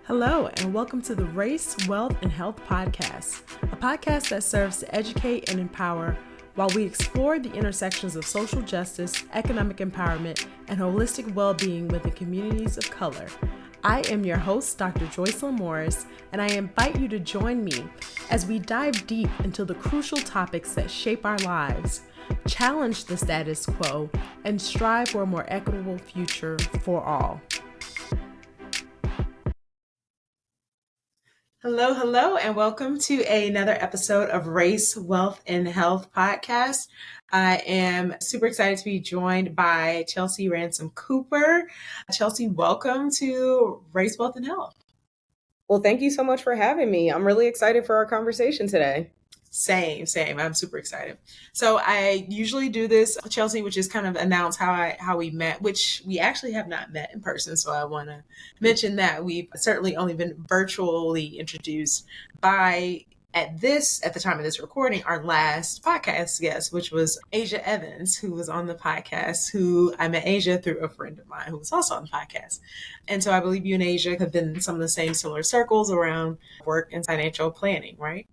Hello, and welcome to the Race, Wealth, and Health Podcast, a podcast that serves to educate and empower while we explore the intersections of social justice, economic empowerment, and holistic well-being within communities of color. I am your host, Dr. Joycelyn Morris, and I invite you to join me as we dive deep into the crucial topics that shape our lives, challenge the status quo, and strive for a more equitable future for all. Hello, and welcome to another episode of Race, Wealth, and Health Podcast. I am super excited to be joined by Chelsea Ransom-Cooper. Chelsea, welcome to Race, Wealth, and Health. Well, thank you so much for having me. I'm really excited for our conversation today. Same. I'm super excited. So I usually do this, Chelsea, which is kind of announce how we met, which we actually have not met in person. So I want to mention that we've certainly only been virtually introduced by, at the time of this recording, our last podcast guest, which was Asia Evans, who was on the podcast, who I met Asia through a friend of mine who was also on the podcast. And so I believe you and Asia have been in some of the same similar circles around work and financial planning, right?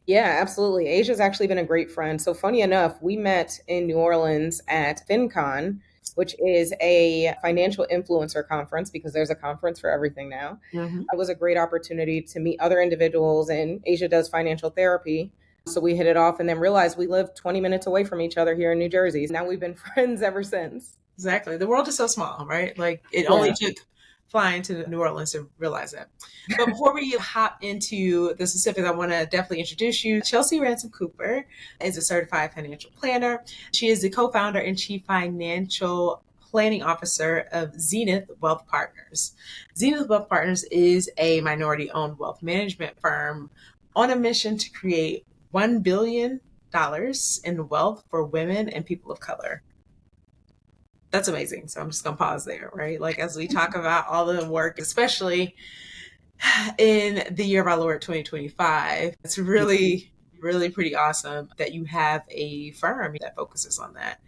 Yeah, absolutely. Asia's actually been a great friend. So funny enough, we met in New Orleans at FinCon, which is a financial influencer conference because there's a conference for everything now. Mm-hmm. It was a great opportunity to meet other individuals, and Asia does financial therapy. So we hit it off and then realized we live 20 minutes away from each other here in New Jersey. Now we've been friends ever since. Exactly. The world is so small, right? Like it only took flying to New Orleans to realize that. But before we hop into the specifics, I want to definitely introduce you. Chelsea Ransom-Cooper is a certified financial planner. She is the co-founder and chief financial planning officer of Zenith Wealth Partners. Zenith Wealth Partners is a minority-owned wealth management firm on a mission to create $1 billion in wealth for women and people of color. That's amazing. So I'm just going to pause there, right? Like as we talk about all the work, especially in the year of our Lord 2025, it's really pretty awesome that you have a firm that focuses on that.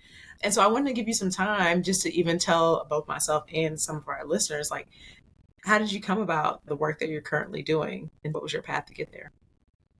And so I wanted to give you some time just to even tell both myself and some of our listeners, like, how did you come about the work that you're currently doing and what was your path to get there?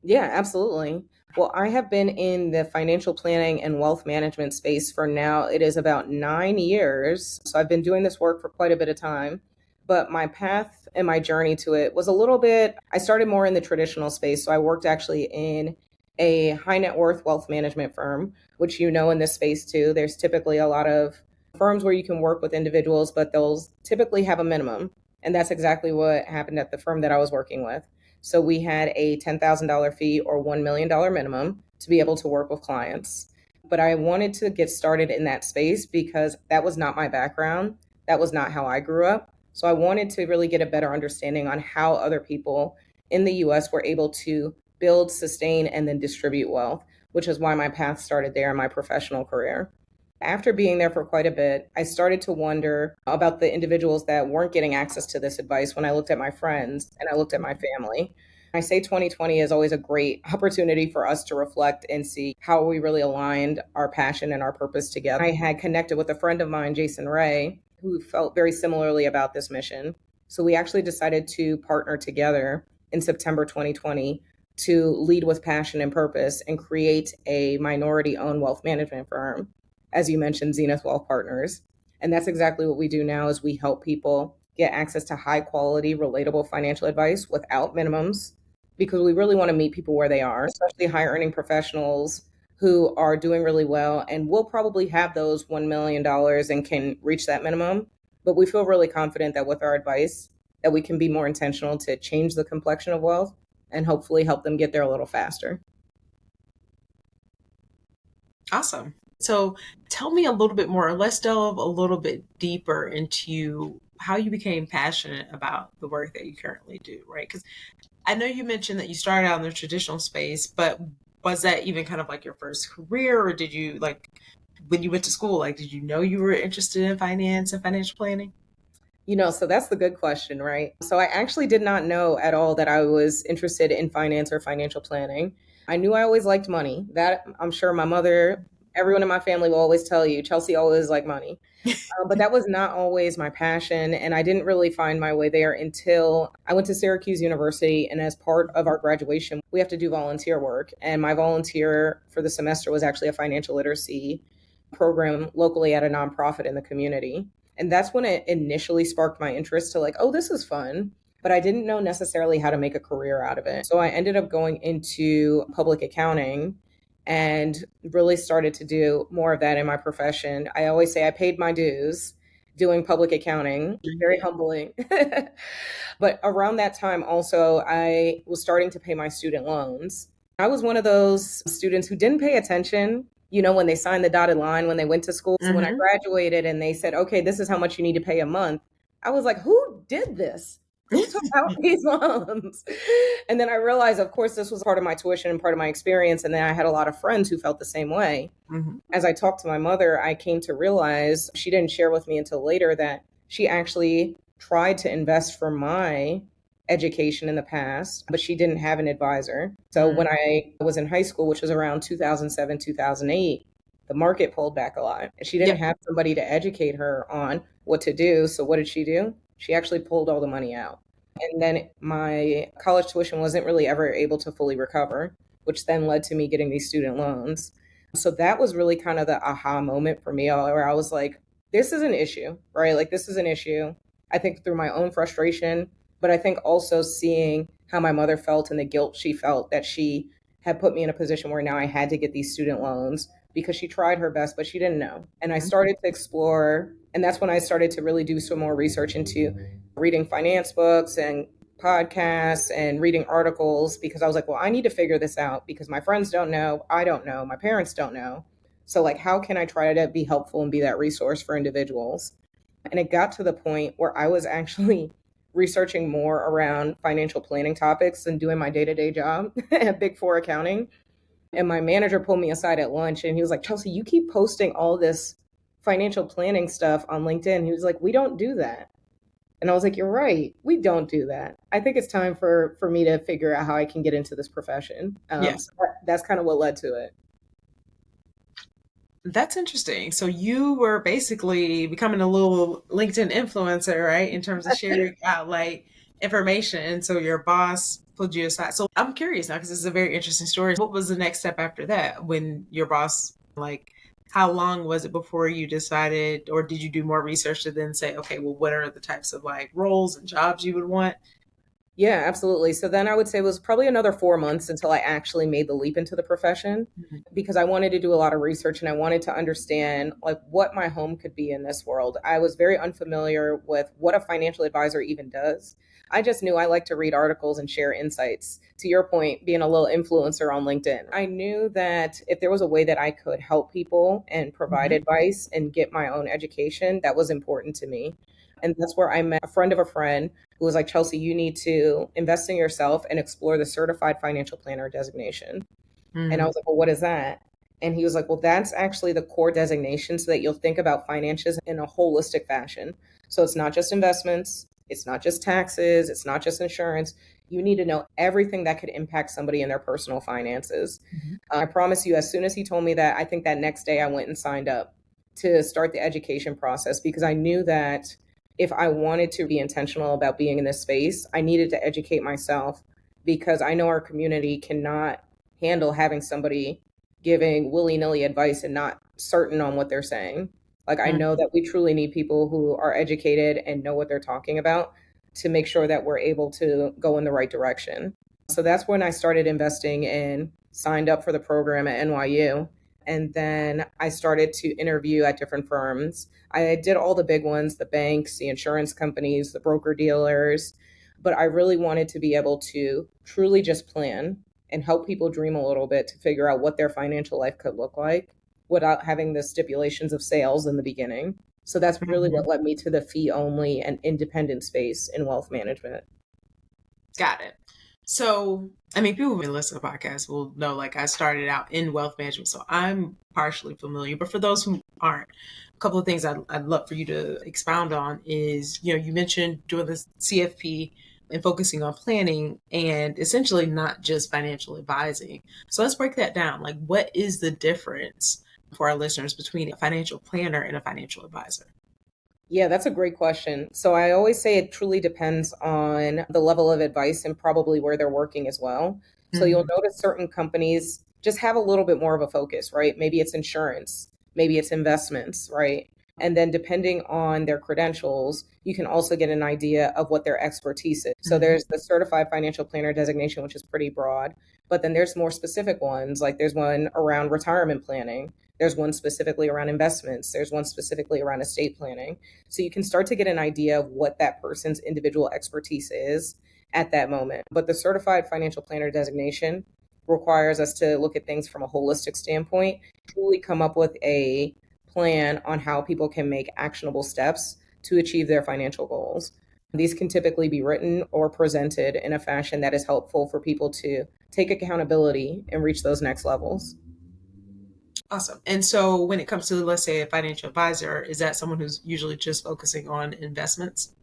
Yeah, absolutely. Well, I have been in the financial planning and wealth management space for now. It is about 9 years. So I've been doing this work for quite a bit of time. But my path and my journey to it was a little bit, I started more in the traditional space. So I worked actually in a high net worth wealth management firm, which you know in this space too. There's typically a lot of firms where you can work with individuals, but they'll typically have a minimum. And that's exactly what happened at the firm that I was working with. So we had a $10,000 fee or $1 million minimum to be able to work with clients. But I wanted to get started in that space because that was not my background. That was not how I grew up. So I wanted to really get a better understanding on how other people in the US were able to build, sustain, and then distribute wealth, which is why my path started there in my professional career. After being there for quite a bit, I started to wonder about the individuals that weren't getting access to this advice when I looked at my friends and I looked at my family. I say 2020 is always a great opportunity for us to reflect and see how we really aligned our passion and our purpose together. I had connected with a friend of mine, Jason Ray, who felt very similarly about this mission. So we actually decided to partner together in September 2020 to lead with passion and purpose and create a minority-owned wealth management firm. As you mentioned, Zenith Wealth Partners. And that's exactly what we do now is we help people get access to high quality, relatable financial advice without minimums, because we really want to meet people where they are, especially high earning professionals who are doing really well and will probably have those $1 million and can reach that minimum. But we feel really confident that with our advice, that we can be more intentional to change the complexion of wealth and hopefully help them get there a little faster. Awesome. So tell me a little bit more. Let's delve a little bit deeper into how you became passionate about the work that you currently do, right? Because I know you mentioned that you started out in the traditional space, but was that even kind of like your first career, or did you, like, when you went to school, like, did you know you were interested in finance and financial planning? So that's the good question, right? So I actually did not know at all that I was interested in finance or financial planning. I knew I always liked money. That I'm sure my mother Everyone in my family will always tell you, Chelsea always like money. But that was not always my passion. And I didn't really find my way there until I went to Syracuse University. And as part of our graduation, we have to do volunteer work. And my volunteer for the semester was actually a financial literacy program locally at a nonprofit in the community. And that's when it initially sparked my interest to like, oh, this is fun. But I didn't know necessarily how to make a career out of it. So I ended up going into public accounting and really started to do more of that in my profession. I always say I paid my dues doing public accounting, very humbling. But around that time, also, I was starting to pay my student loans. I was one of those students who didn't pay attention, when they signed the dotted line when they went to school. So when I graduated and they said, okay, this is how much you need to pay a month, I was like, who did this? Who took out these loans? And then I realized, of course, this was part of my tuition and part of my experience. And then I had a lot of friends who felt the same way. As I talked to my mother, I came to realize she didn't share with me until later that she actually tried to invest for my education in the past, but she didn't have an advisor. So when I was in high school, which was around 2007, 2008, the market pulled back a lot. And she didn't have somebody to educate her on what to do. So what did she do? She actually pulled all the money out. And then my college tuition wasn't really ever able to fully recover, which then led to me getting these student loans. So that was really kind of the aha moment for me, where I was like, this is an issue, right? Like, this is an issue. I think through my own frustration, but I think also seeing how my mother felt and the guilt she felt that she had put me in a position where now I had to get these student loans because she tried her best, but she didn't know. And I started to explore, and that's when I started to really do some more research into reading finance books and podcasts and reading articles, because I was like, well, I need to figure this out because my friends don't know, I don't know, my parents don't know. So like, how can I try to be helpful and be that resource for individuals? And it got to the point where I was actually researching more around financial planning topics and doing my day-to-day job at Big Four accounting. And my manager pulled me aside at lunch and he was like, Chelsea, you keep posting all this financial planning stuff on LinkedIn. He was like, we don't do that. And I was like, you're right. We don't do that. I think it's time for me to figure out how I can get into this profession. So that's kind of what led to it. That's interesting. So you were basically becoming a little LinkedIn influencer, right? In terms of sharing out like information. And so your boss pulled you aside. So I'm curious now, because this is a very interesting story. What was the next step after that when your boss, like, how long was it before you decided, or did you do more research to then say, okay, well, what are the types of like roles and jobs you would want? Yeah, absolutely. So then I would say it was probably another 4 months until I actually made the leap into the profession, because I wanted to do a lot of research and I wanted to understand like what my home could be in this world. I was very unfamiliar with what a financial advisor even does. I just knew I like to read articles and share insights. To your point, being a little influencer on LinkedIn, I knew that if there was a way that I could help people and provide advice and get my own education, that was important to me. And that's where I met a friend of a friend who was like, Chelsea, you need to invest in yourself and explore the certified financial planner designation. And I was like, well, what is that? And he was like, well, that's actually the core designation so that you'll think about finances in a holistic fashion. So it's not just investments, it's not just taxes, it's not just insurance. You need to know everything that could impact somebody in their personal finances. I promise you, as soon as he told me that, I think that next day I went and signed up to start the education process, because I knew that if I wanted to be intentional about being in this space, I needed to educate myself, because I know our community cannot handle having somebody giving willy-nilly advice and not certain on what they're saying. Like, I know that we truly need people who are educated and know what they're talking about to make sure that we're able to go in the right direction. So that's when I started investing and signed up for the program at NYU. And then I started to interview at different firms. I did all the big ones, the banks, the insurance companies, the broker dealers, but I really wanted to be able to truly just plan and help people dream a little bit to figure out what their financial life could look like without having the stipulations of sales in the beginning. So that's really what led me to the fee only and independent space in wealth management. Got it. So, I mean, people who listen to the podcast will know, like, I started out in wealth management, so I'm partially familiar. But for those who aren't, a couple of things I'd love for you to expound on is, you mentioned doing this CFP and focusing on planning and essentially not just financial advising. So let's break that down. Like, what is the difference for our listeners between a financial planner and a financial advisor? Yeah, that's a great question. So I always say it truly depends on the level of advice and probably where they're working as well. So you'll Hmm. notice certain companies just have a little bit more of a focus, right? Maybe it's insurance, maybe it's investments, right? And then depending on their credentials, you can also get an idea of what their expertise is. So Hmm. there's the certified financial planner designation, which is pretty broad, but then there's more specific ones, like there's one around retirement planning. There's one specifically around investments. There's one specifically around estate planning. So you can start to get an idea of what that person's individual expertise is at that moment. But the certified financial planner designation requires us to look at things from a holistic standpoint, truly come up with a plan on how people can make actionable steps to achieve their financial goals. These can typically be written or presented in a fashion that is helpful for people to take accountability and reach those next levels. Awesome. And so when it comes to, let's say, a financial advisor, is that someone who's usually just focusing on investments?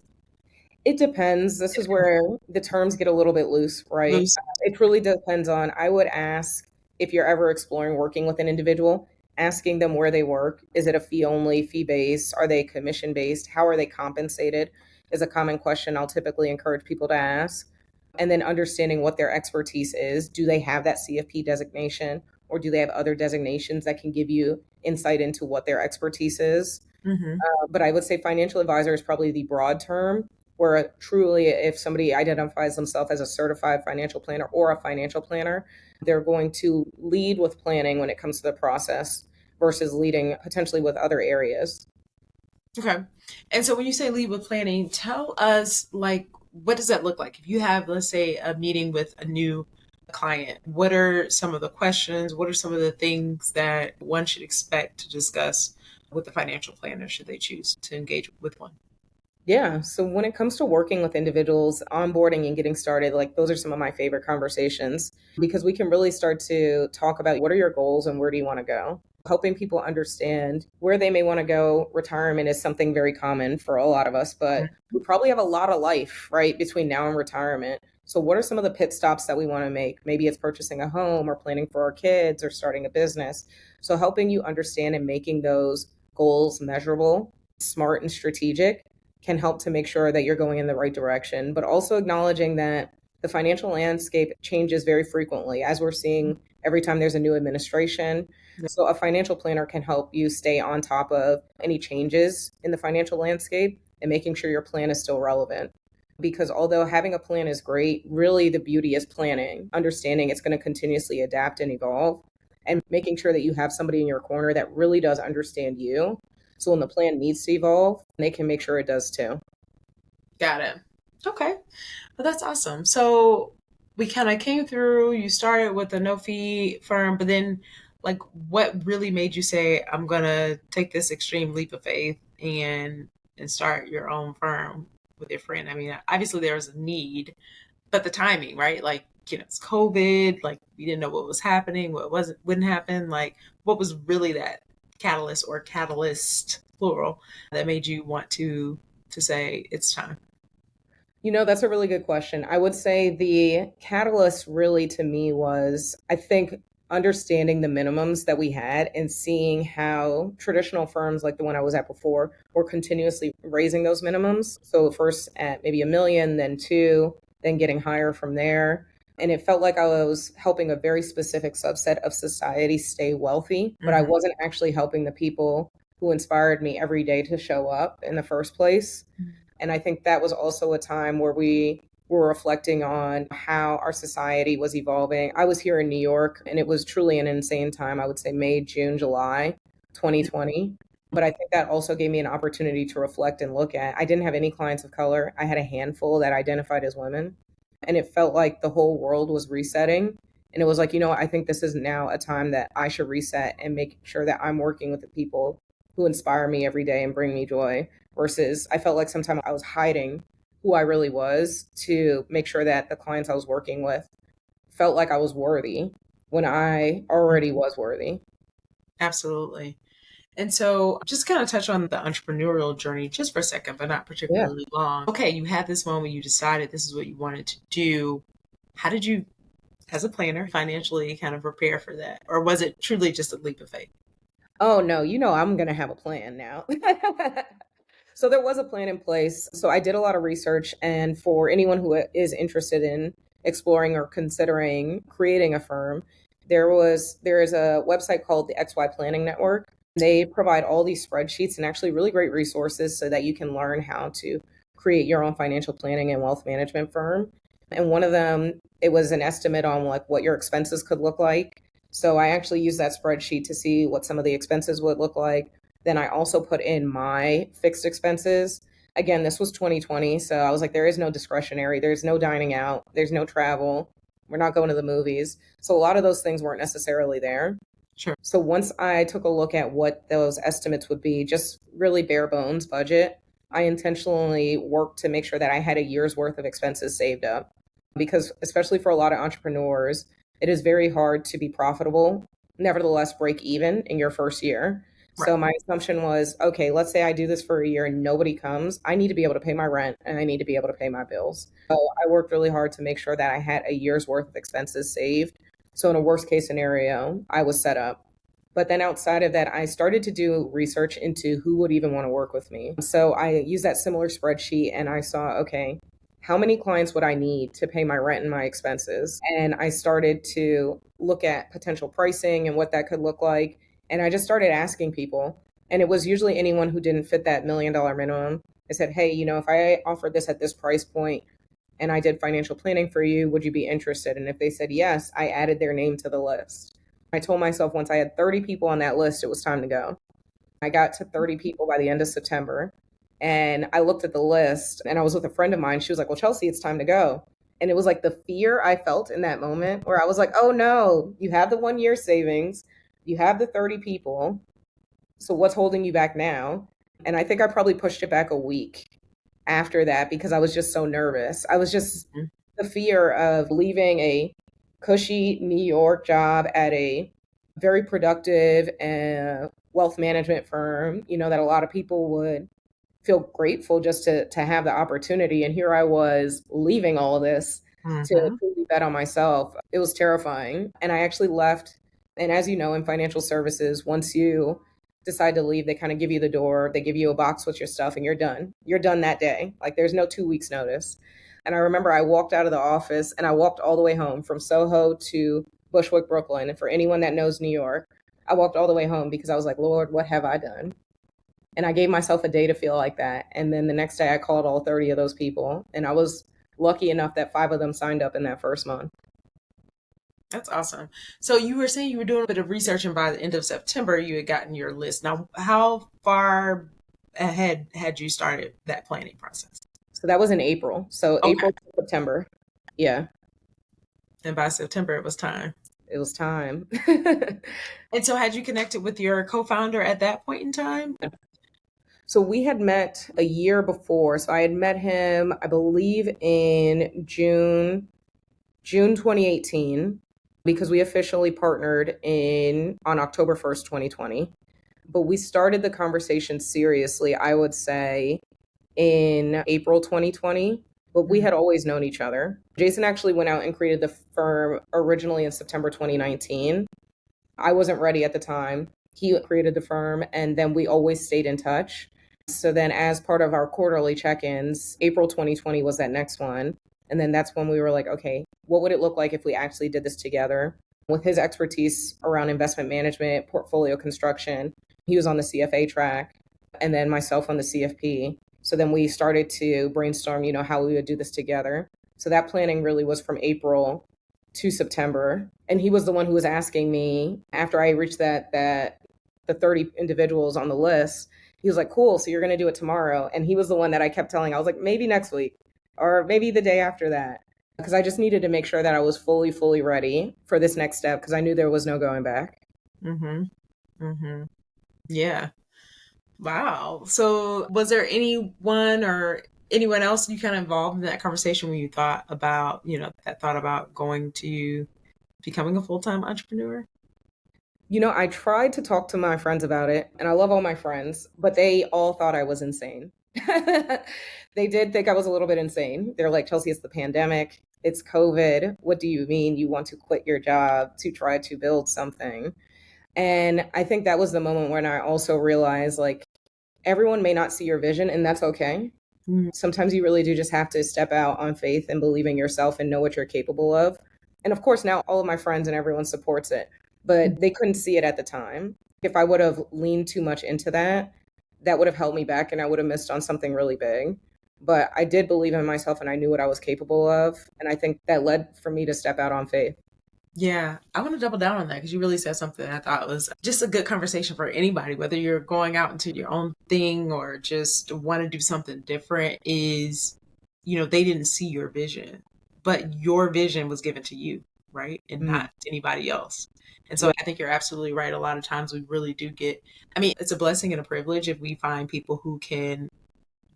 It depends. This is where the terms get a little bit loose, right? Loose. It really depends on, I would ask if you're ever exploring working with an individual, asking them where they work. Is it a fee only, fee based? Are they commission based? How are they compensated? Is a common question I'll typically encourage people to ask. And then understanding what their expertise is. Do they have that CFP designation or do they have other designations that can give you insight into what their expertise is? Hmm. But I would say financial advisor is probably the broad term, where truly, if somebody identifies themselves as a certified financial planner or a financial planner, they're going to lead with planning when it comes to the process versus leading potentially with other areas. Okay. And so when you say lead with planning, tell us, like, what does that look like? If you have, let's say, a meeting with a new client, what are some of the questions? What are some of the things that one should expect to discuss with the financial planner should they choose to engage with one? Yeah. So when it comes to working with individuals, onboarding and getting started, like those are some of my favorite conversations because we can really start to talk about what are your goals and where do you want to go? Helping people understand where they may want to go. Retirement is something very common for a lot of us, but we probably have a lot of life, right, between now and retirement. So, what are some of the pit stops that we want to make? Maybe it's purchasing a home or planning for our kids or starting a business. So, helping you understand and making those goals measurable, smart, and strategic can help to make sure that you're going in the right direction, but also acknowledging that the financial landscape changes very frequently, as we're seeing every time there's a new administration. So, a financial planner can help you stay on top of any changes in the financial landscape and making sure your plan is still relevant. Because although having a plan is great, really the beauty is planning, understanding it's going to continuously adapt and evolve, and making sure that you have somebody in your corner that really does understand you. So when the plan needs to evolve, they can make sure it does too. Got it. Okay. Well, that's awesome. So we kind of came through, you started with a no fee firm, but then like what really made you say, I'm gonna take this extreme leap of faith and start your own firm with your friend? I mean, obviously there was a need, but the timing, right? Like, it's COVID, like we didn't know what was happening, what wasn't wouldn't happen. Like what was really that catalyst or catalyst plural that made you want to say it's time? That's a really good question. I would say the catalyst really to me was, I think, understanding the minimums that we had and seeing how traditional firms like the one I was at before were continuously raising those minimums. So first at maybe 1 million, then two, then getting higher from there. And it felt like I was helping a very specific subset of society stay wealthy, but I Hmm. wasn't actually helping the people who inspired me every day to show up in the first place. And I think that was also a time where we were reflecting on how our society was evolving. I was here in New York and it was truly an insane time. I would say May, June, July 2020. But I think that also gave me an opportunity to reflect and look at. I didn't have any clients of color. I had a handful that identified as women. And it felt like the whole world was resetting. And it was like, I think this is now a time that I should reset and make sure that I'm working with the people who inspire me every day and bring me joy versus I felt like sometimes I was hiding who I really was to make sure that the clients I was working with felt like I was worthy when I already was worthy. Absolutely. And so just kind of touch on the entrepreneurial journey just for a second, but not Yeah. particularly long. Okay, you had this moment, you decided this is what you wanted to do. How did you, as a planner, financially kind of prepare for that? Or was it truly just a leap of faith? Oh no, I'm going to have a plan now. So there was a plan in place. So I did a lot of research, and for anyone who is interested in exploring or considering creating a firm, there is a website called the XY Planning Network. They provide all these spreadsheets and actually really great resources so that you can learn how to create your own financial planning and wealth management firm. And one of them, it was an estimate on like what your expenses could look like. So I actually used that spreadsheet to see what some of the expenses would look like. Then I also put in my fixed expenses. Again, this was 2020. So I was like, there is no discretionary, there's no dining out, there's no travel. We're not going to the movies. So a lot of those things weren't necessarily there. Sure. So once I took a look at what those estimates would be, just really bare bones budget, I intentionally worked to make sure that I had a year's worth of expenses saved up. Because, especially for a lot of entrepreneurs, it is very hard to be profitable, nevertheless, break even in your first year. Right. So my assumption was, okay, let's say I do this for a year and nobody comes. I need to be able to pay my rent and I need to be able to pay my bills. So I worked really hard to make sure that I had a year's worth of expenses saved. So in a worst case scenario, I was set up. But then outside of that, I started to do research into who would even want to work with me. So I used that similar spreadsheet and I saw, okay, how many clients would I need to pay my rent and my expenses? And I started to look at potential pricing and what that could look like. And I just started asking people. And it was usually anyone who didn't fit that $1 million minimum. I said, hey, if I offered this at this price point and I did financial planning for you, would you be interested? And if they said yes, I added their name to the list. I told myself once I had 30 people on that list, it was time to go. I got to 30 people by the end of September. And I looked at the list and I was with a friend of mine. She was like, well, Chelsea, it's time to go. And it was like the fear I felt in that moment where I was like, oh no, you have the 1 year savings, you have the 30 people. So what's holding you back now? And I think I probably pushed it back a week after that because I was just so nervous. I was just Mhm. the fear of leaving a cushy New York job at a very productive wealth management firm, that a lot of people would feel grateful just to have the opportunity. And here I was leaving all of this to Mhm. truly bet on myself. It was terrifying. And I actually left. And as you know, in financial services, once you decide to leave, they kind of give you the door, they give you a box with your stuff, and you're done. You're done that day. Like there's no 2 weeks notice. And I remember I walked out of the office and I walked all the way home from Soho to Bushwick, Brooklyn. And for anyone that knows New York, I walked all the way home because I was like, Lord, what have I done? And I gave myself a day to feel like that. And then the next day I called all 30 of those people. And I was lucky enough that 5 of them signed up in that first month. That's awesome. So you were saying you were doing a bit of research, and by the end of September, you had gotten your list. Now, how far ahead had you started that planning process? So that was in April. So Okay. April to September. Yeah, And by September, it was time. it was time. And so, had you connected with your co founder at that point in time? So we had met a year before. So I had met him, I believe, in June 2018, because we officially partnered in on October 1st, 2020. But we started the conversation seriously, I would say, in April 2020. But we Mhm. had always known each other. Jason actually went out and created the firm originally in September 2019. I wasn't ready at the time. He created the firm, and then we always stayed in touch. So then, as part of our quarterly check ins, April 2020 was that next one. And then that's when we were like, okay, what would it look like if we actually did this together? With his expertise around investment management, portfolio construction, he was on the CFA track, and then myself on the CFP. So then we started to brainstorm, how we would do this together. So that planning really was from April to September. And he was the one who was asking me after I reached that the 30 individuals on the list. He was like, cool, so you're going to do it tomorrow. And he was the one that I kept telling, I was like, maybe next week or maybe the day after that. Because I just needed to make sure that I was fully ready for this next step because I knew there was no going back. Mm-hmm. Mm-hmm. Yeah. Wow. So, was there anyone or anyone else you kind of involved in that conversation when you thought about, that thought about going to becoming a full-time entrepreneur? I tried to talk to my friends about it, and I love all my friends, but they all thought I was insane. They did think I was a little bit insane. They're like, Chelsea, it's the pandemic, it's COVID. What do you mean you want to quit your job to try to build something? And I think that was the moment when I also realized like everyone may not see your vision, and that's okay. Mm. Sometimes you really do just have to step out on faith and believe in yourself and know what you're capable of. And of course, now all of my friends and everyone supports it, but they couldn't see it at the time. If I would have leaned too much into that, that would have held me back and I would have missed on something really big. But I did believe in myself and I knew what I was capable of. And I think that led for me to step out on faith. Yeah, I want to double down on that because you really said something I thought was just a good conversation for anybody, whether you're going out into your own thing or just want to do something different. Is, they didn't see your vision, but your vision was given to you, right? And Mm, not to anybody else. And so yeah. I think you're absolutely right. A lot of times we really do get, I mean, it's a blessing and a privilege if we find people who can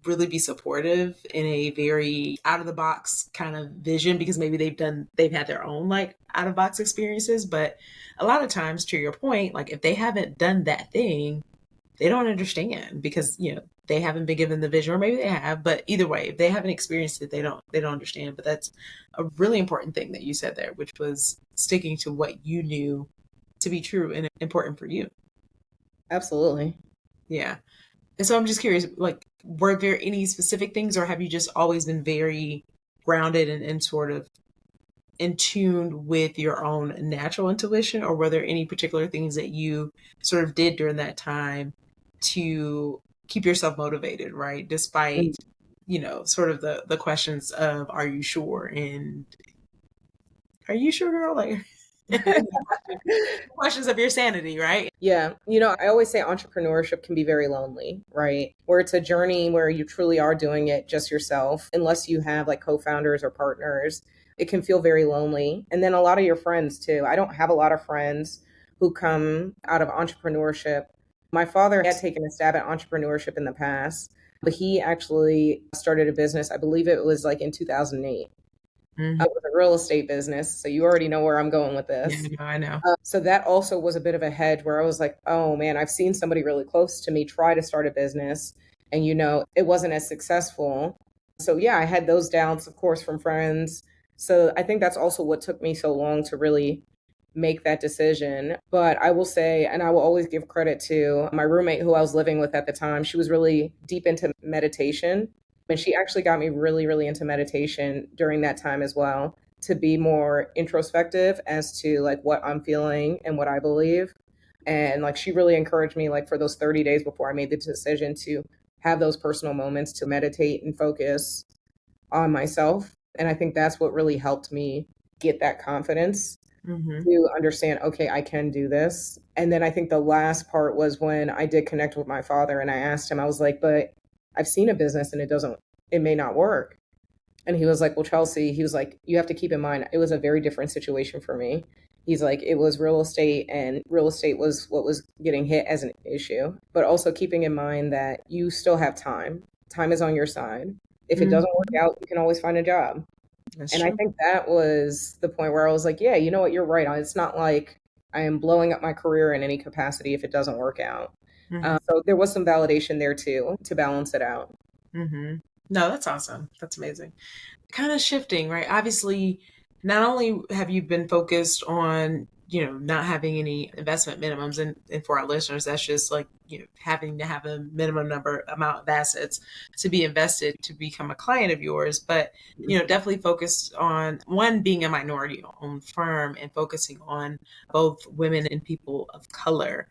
really be supportive in a very out of the box kind of vision, because maybe they've had their own like out of box experiences. But a lot of times, to your point, like if they haven't done that thing, they don't understand, because they haven't been given the vision, or maybe they have, but either way, if they haven't experienced it, they don't understand. But that's a really important thing that you said there, which was sticking to what you knew to be true and important for you. Absolutely. Yeah. And so I'm just curious, like, were there any specific things, or have you just always been very grounded and sort of in tune with your own natural intuition? Or were there any particular things that you sort of did during that time to keep yourself motivated, right? Mm. Despite, sort of the questions of, are you sure? And are you sure, girl? Like, questions of your sanity, right? Yeah. I always say entrepreneurship can be very lonely, right? Where it's a journey where you truly are doing it just yourself, unless you have like co founders or partners. It can feel very lonely. And then a lot of your friends, too. I don't have a lot of friends who come out of entrepreneurship. My father had taken a stab at entrepreneurship in the past, but he actually started a business. I believe it was like in 2008. Mhm. With a real estate business. So you already know where I'm going with Yeah, this. no, I know. So that also was a bit of a hedge where I was like, oh man, I've seen somebody really close to me try to start a business and it wasn't as successful. So yeah, I had those doubts, of course, from friends. So I think that's also what took me so long to really make that decision. But I will say, and I will always give credit to my roommate who I was living with at the time, she was really deep into meditation. And she actually got me really, really into meditation during that time as well, to be more introspective as to like what I'm feeling and what I believe. And like she really encouraged me like for those 30 days before I made the decision to have those personal moments to meditate and focus on myself. And I think that's what really helped me get that confidence Hmm. to understand, okay, I can do this. And then I think the last part was when I did connect with my father and I asked him, I was like, but I've seen a business and it may not work. And he was like, well, Chelsea, he was like, you have to keep in mind, it was a very different situation for me. He's like, it was real estate, and real estate was what was getting hit as an issue. But also keeping in mind that you still have time. Time is on your side. If it Hmm. doesn't work out, you can always find a job. That's And I true. think that was the point where I was like, yeah, you know what, you're right. It's not like I am blowing up my career in any capacity if it doesn't work out. Hmm. So there was some validation there too to balance it out. Hmm. No, that's awesome. That's amazing. Kind of shifting, right? Obviously, not only have you been focused on, not having any investment minimums, and for our listeners, that's just like, having to have a minimum number amount of assets to be invested to become a client of yours, but, definitely focused on one, being a minority owned firm and focusing on both women and people of color.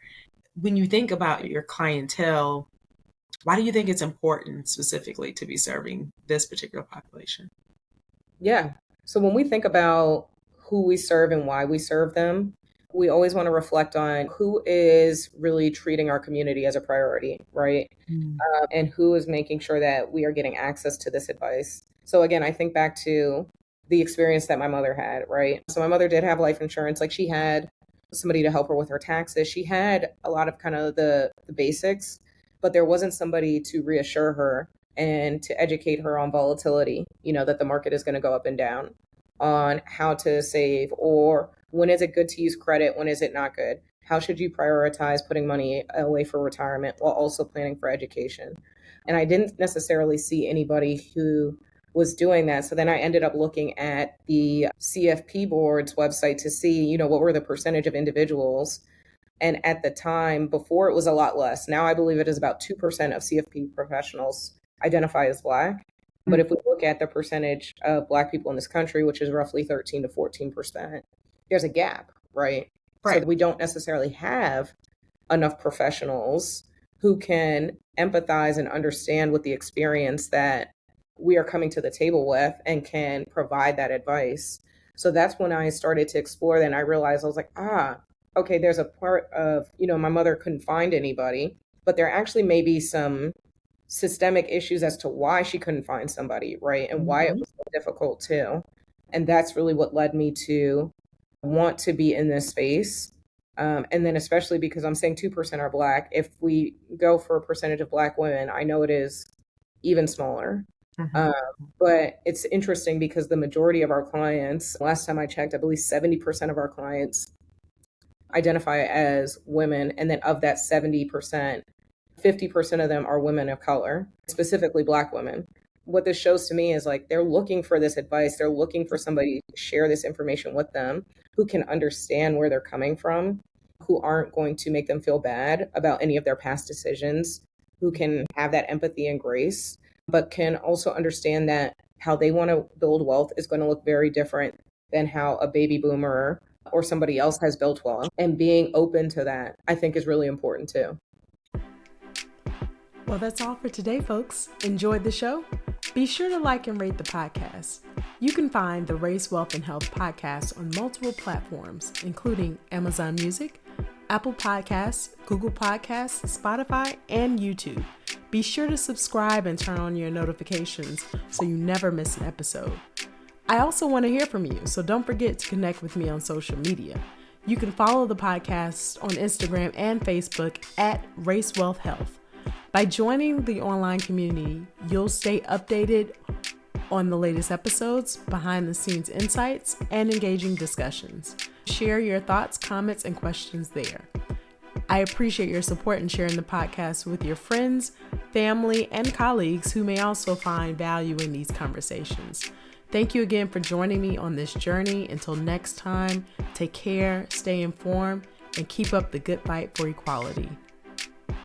When you think about your clientele, why do you think it's important specifically to be serving this particular population? Yeah. So when we think about who we serve and why we serve them, we always want to reflect on who is really treating our community as a priority, right? Mm. And who is making sure that we are getting access to this advice. So again, I think back to the experience that my mother had, right? So my mother did have life insurance. Like she had somebody to help her with her taxes. She had a lot of kind of the basics, but there wasn't somebody to reassure her and to educate her on volatility, that the market is going to go up and down, on how to save, or when is it good to use credit, when is it not good? How should you prioritize putting money away for retirement while also planning for education? And I didn't necessarily see anybody who was doing that. So then I ended up looking at the CFP board's website to see, what were the percentage of individuals And at the time, before, it was a lot less. Now I believe it is about 2% of CFP professionals identify as Black. But if we look at the percentage of Black people in this country, which is roughly 13 to 14%, there's a gap, right? So we don't necessarily have enough professionals who can empathize and understand with the experience that we are coming to the table with and can provide that advice. So that's when I started to explore that, and I realized, I was like, okay, there's a part of, my mother couldn't find anybody, but there actually may be some systemic issues as to why she couldn't find somebody, right? And why it was so difficult too. And that's really what led me to want to be in this space. And then especially because I'm saying 2% are Black, if we go for a percentage of Black women, I know it is even smaller. But it's interesting because the majority of our clients, last time I checked, I believe 70% of our clients identify as women. And then of that 70%, 50% of them are women of color, specifically Black women. What this shows to me is like they're looking for this advice. They're looking for somebody to share this information with them who can understand where they're coming from, who aren't going to make them feel bad about any of their past decisions, who can have that empathy and grace, but can also understand that how they want to build wealth is going to look very different than how a baby boomer or somebody else has built wealth. And being open to that, I think, is really important too. Well, that's all for today, folks. Enjoyed the show? Be sure to like and rate the podcast. You can find the Race, Wealth, and Health podcast on multiple platforms, including Amazon Music, Apple Podcasts, Google Podcasts, Spotify, and YouTube. Be sure to subscribe and turn on your notifications so you never miss an episode. I also want to hear from you, so don't forget to connect with me on social media. You can follow the podcast on Instagram and Facebook at Race, Wealth, Health. By joining the online community, you'll stay updated on the latest episodes, behind the scenes insights, and engaging discussions. Share your thoughts, comments, and questions there. I appreciate your support in sharing the podcast with your friends, family, and colleagues who may also find value in these conversations. Thank you again for joining me on this journey. Until next time, take care, stay informed, and keep up the good fight for equality.